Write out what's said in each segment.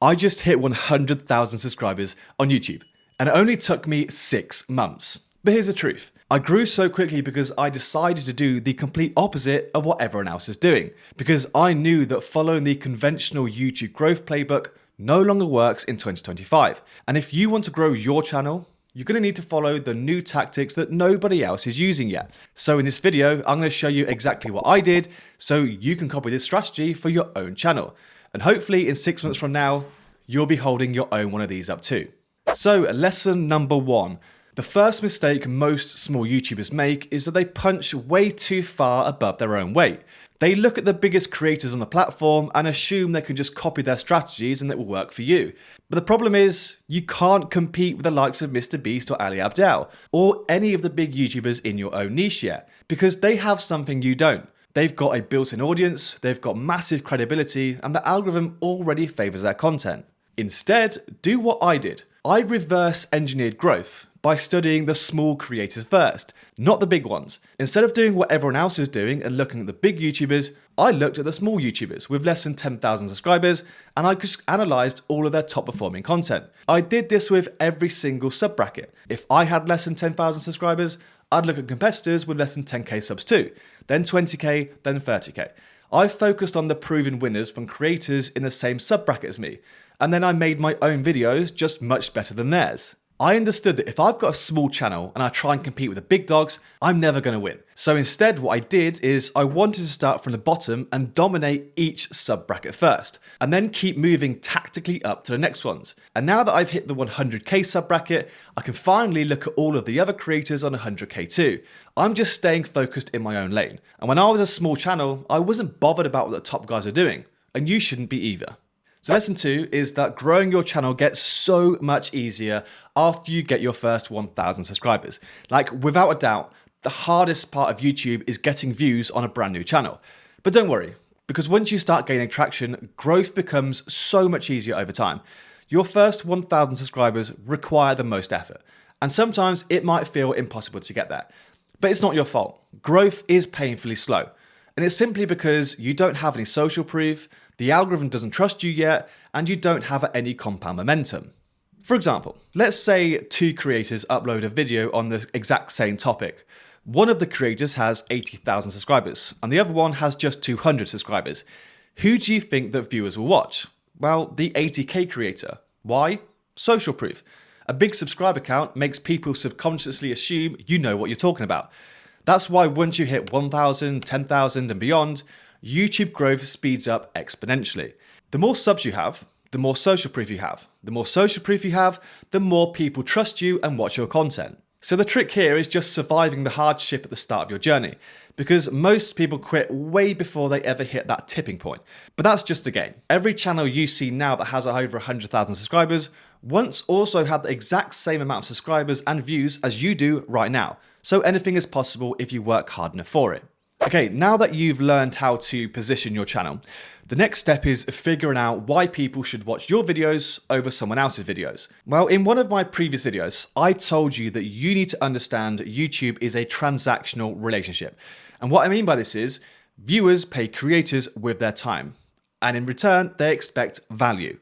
I just hit 100,000 subscribers on YouTube, and it only took me 6 months. But here's the truth. I grew so quickly because I decided to do the complete opposite of what everyone else is doing. Because I knew that following the conventional YouTube growth playbook no longer works in 2025. And if you want to grow your channel, you're going to need to follow the new tactics that nobody else is using yet. So in this video, I'm going to show you exactly what I did so you can copy this strategy for your own channel. And hopefully in 6 months from now, you'll be holding your own one of these up too. So lesson number 1. The first mistake most small YouTubers make is that they punch way too far above their own weight. They look at the biggest creators on the platform and assume they can just copy their strategies and it will work for you. But the problem is, you can't compete with the likes of Mr. Beast or Ali Abdaal, or any of the big YouTubers in your own niche yet, because they have something you don't. They've got a built-in audience, they've got massive credibility, and the algorithm already favors their content. Instead, do what I did. I reverse engineered growth by studying the small creators first, not the big ones. Instead of doing what everyone else is doing and looking at the big YouTubers, I looked at the small YouTubers with less than 10,000 subscribers, and I just analyzed all of their top performing content. I did this with every single sub bracket. If I had less than 10,000 subscribers, I'd look at competitors with less than 10k subs too, then 20k, then 30k. I focused on the proven winners from creators in the same sub bracket as me, and then I made my own videos just much better than theirs. I understood that if I've got a small channel and I try and compete with the big dogs, I'm never going to win. So instead what I did is I wanted to start from the bottom and dominate each sub bracket first, and then keep moving tactically up to the next ones. And now that I've hit the 100k sub bracket, I can finally look at all of the other creators on 100k too. I'm just staying focused in my own lane. And when I was a small channel, I wasn't bothered about what the top guys are doing, and you shouldn't be either. So lesson 2 is that growing your channel gets so much easier after you get your first 1,000 subscribers. Like, without a doubt, the hardest part of YouTube is getting views on a brand new channel. But don't worry, because once you start gaining traction, growth becomes so much easier over time. Your first 1,000 subscribers require the most effort, and sometimes it might feel impossible to get there. But it's not your fault. Growth is painfully slow. And it's simply because you don't have any social proof, the algorithm doesn't trust you yet, and you don't have any compound momentum. For example, let's say 2 creators upload a video on the exact same topic. One of the creators has 80,000 subscribers, and the other one has just 200 subscribers. Who do you think that viewers will watch? Well, the 80k creator. Why? Social proof. A big subscriber count makes people subconsciously assume you know what you're talking about. That's why once you hit 1,000, 10,000 and beyond, YouTube growth speeds up exponentially. The more subs you have, the more social proof you have. The more social proof you have, the more people trust you and watch your content. So the trick here is just surviving the hardship at the start of your journey, because most people quit way before they ever hit that tipping point. But that's just a game. Every channel you see now that has over 100,000 subscribers once also had the exact same amount of subscribers and views as you do right now. So anything is possible if you work hard enough for it. Okay, now that you've learned how to position your channel, the next step is figuring out why people should watch your videos over someone else's videos. Well, in one of my previous videos, I told you that you need to understand YouTube is a transactional relationship. And what I mean by this is, viewers pay creators with their time, and in return, they expect value.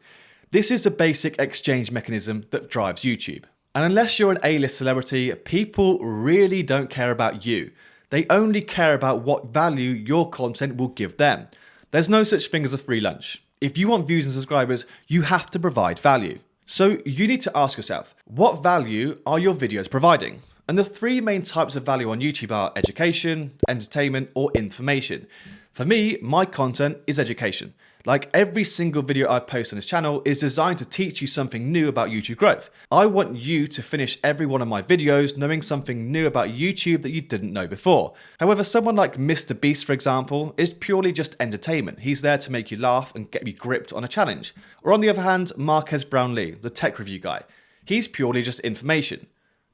This is the basic exchange mechanism that drives YouTube. And unless you're an A-list celebrity, people really don't care about you. They only care about what value your content will give them. There's no such thing as a free lunch. If you want views and subscribers, you have to provide value. So you need to ask yourself, what value are your videos providing? And the 3 main types of value on YouTube are education, entertainment, or information. For me, my content is education. Like, every single video I post on this channel is designed to teach you something new about YouTube growth. I want you to finish every one of my videos knowing something new about YouTube that you didn't know before. However, someone like Mr. Beast, for example, is purely just entertainment. He's there to make you laugh and get you gripped on a challenge. Or on the other hand, Marques Brownlee, the tech review guy. He's purely just information.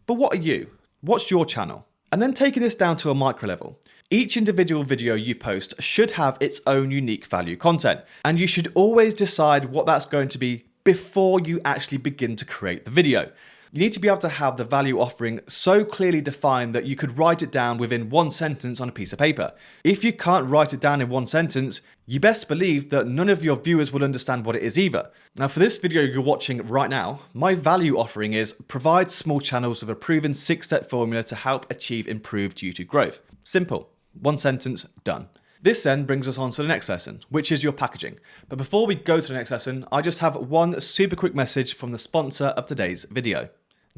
But what are you? What's your channel? And then taking this down to a micro level. Each individual video you post should have its own unique value content, and you should always decide what that's going to be before you actually begin to create the video. You need to be able to have the value offering so clearly defined that you could write it down within one sentence on a piece of paper. If you can't write it down in one sentence, you best believe that none of your viewers will understand what it is either. Now, for this video you're watching right now, my value offering is provide small channels with a proven 6-step formula to help achieve improved YouTube growth. Simple. One sentence, done. This then brings us on to the next lesson, which is your packaging. But before we go to the next lesson, I just have one super quick message from the sponsor of today's video.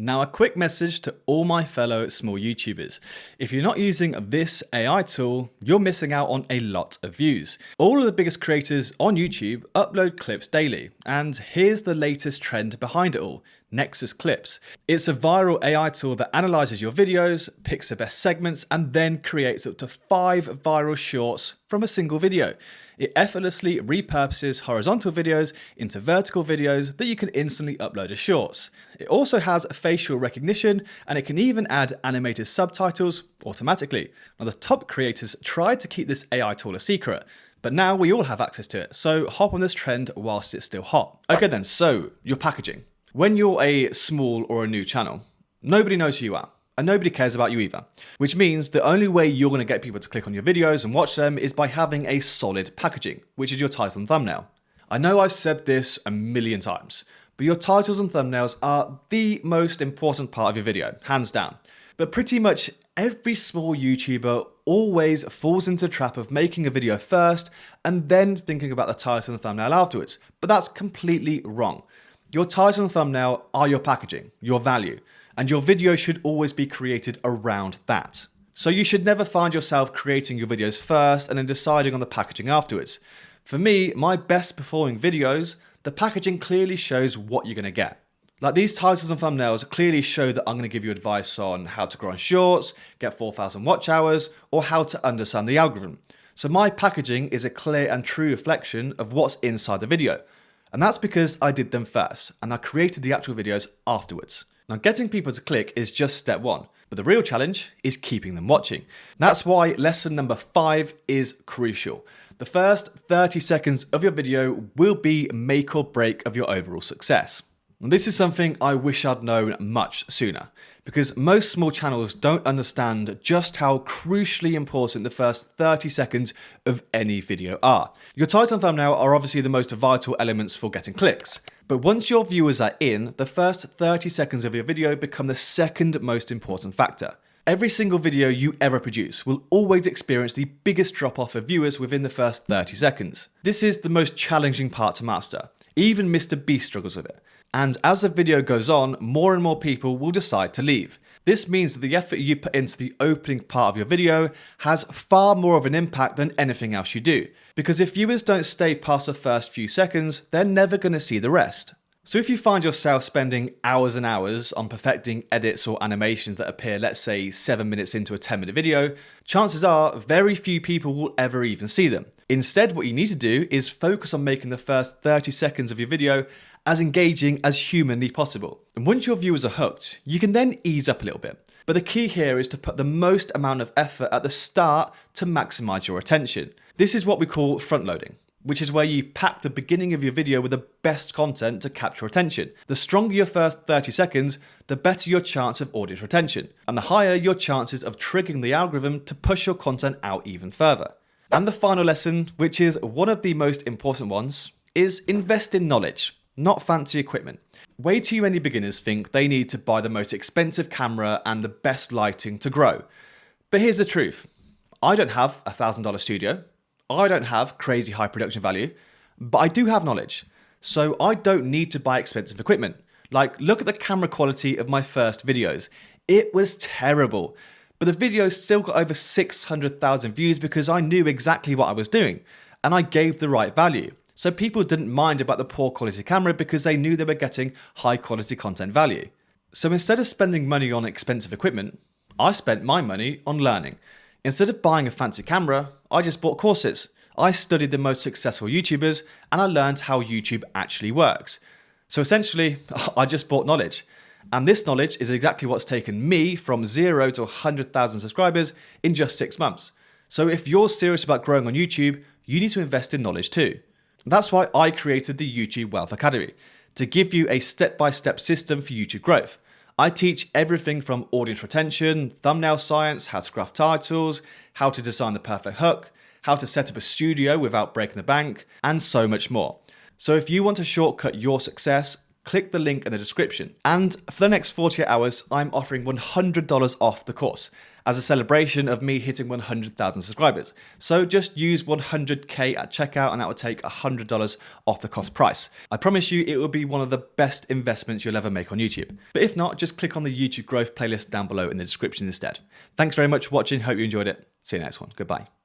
Now, a quick message to all my fellow small YouTubers. If you're not using this AI tool, you're missing out on a lot of views. All of the biggest creators on YouTube upload clips daily, and here's the latest trend behind it all. Nexus Clips. It's a viral AI tool that analyzes your videos, picks the best segments, and then creates up to 5 viral shorts from a single video. It effortlessly repurposes horizontal videos into vertical videos that you can instantly upload as shorts. It also has facial recognition, and it can even add animated subtitles automatically. Now, the top creators tried to keep this AI tool a secret, but now we all have access to it, so hop on this trend whilst it's still hot. Okay then, so your packaging. When you're a small or a new channel, nobody knows who you are, and nobody cares about you either. Which means the only way you're going to get people to click on your videos and watch them is by having a solid packaging, which is your title and thumbnail. I know I've said this a million times, but your titles and thumbnails are the most important part of your video, hands down. But pretty much every small YouTuber always falls into the trap of making a video first and then thinking about the title and thumbnail afterwards. But that's completely wrong. Your title and thumbnail are your packaging, your value, and your video should always be created around that. So you should never find yourself creating your videos first and then deciding on the packaging afterwards. For me, my best performing videos, the packaging clearly shows what you're going to get. Like these titles and thumbnails clearly show that I'm going to give you advice on how to grow on shorts, get 4,000 watch hours, or how to understand the algorithm. So my packaging is a clear and true reflection of what's inside the video. And that's because I did them first, and I created the actual videos afterwards. Now, getting people to click is just step one, but the real challenge is keeping them watching. That's why lesson number 5 is crucial. The first 30 seconds of your video will be make or break of your overall success. And this is something I wish I'd known much sooner, because most small channels don't understand just how crucially important the first 30 seconds of any video are. Your title and thumbnail are obviously the most vital elements for getting clicks, but once your viewers are in, the first 30 seconds of your video become the second most important factor. Every single video you ever produce will always experience the biggest drop-off of viewers within the first 30 seconds. This is the most challenging part to master. Even Mr. Beast struggles with it. And as the video goes on, more and more people will decide to leave. This means that the effort you put into the opening part of your video has far more of an impact than anything else you do. Because if viewers don't stay past the first few seconds, they're never going to see the rest. So if you find yourself spending hours and hours on perfecting edits or animations that appear, let's say 7 minutes into a 10-minute video, chances are very few people will ever even see them. Instead, what you need to do is focus on making the first 30 seconds of your video as engaging as humanly possible. And once your viewers are hooked, you can then ease up a little bit. But the key here is to put the most amount of effort at the start to maximize your attention. This is what we call front loading, which is where you pack the beginning of your video with the best content to capture attention. The stronger your first 30 seconds, the better your chance of audience retention, and the higher your chances of triggering the algorithm to push your content out even further. And the final lesson, which is one of the most important ones, is invest in knowledge, not fancy equipment. Way too many beginners think they need to buy the most expensive camera and the best lighting to grow. But here's the truth. I don't have a $1,000 studio. I don't have crazy high production value, but I do have knowledge. So I don't need to buy expensive equipment. Like, look at the camera quality of my first videos. It was terrible, but the video still got over 600,000 views because I knew exactly what I was doing and I gave the right value. So people didn't mind about the poor quality camera because they knew they were getting high quality content value. So instead of spending money on expensive equipment, I spent my money on learning. Instead of buying a fancy camera, I just bought courses. I studied the most successful YouTubers and I learned how YouTube actually works. So essentially, I just bought knowledge. And this knowledge is exactly what's taken me from 0 to 100,000 subscribers in just 6 months. So if you're serious about growing on YouTube, you need to invest in knowledge too. That's why I created the YouTube Wealth Academy, to give you a step-by-step system for YouTube growth. I teach everything from audience retention, thumbnail science, how to craft titles, how to design the perfect hook, how to set up a studio without breaking the bank, and so much more. So if you want to shortcut your success, click the link in the description. And for the next 48 hours, I'm offering $100 off the course as a celebration of me hitting 100,000 subscribers. So just use 100K at checkout and that will take $100 off the cost price. I promise you it will be one of the best investments you'll ever make on YouTube. But if not, just click on the YouTube growth playlist down below in the description instead. Thanks very much for watching. Hope you enjoyed it. See you next one. Goodbye.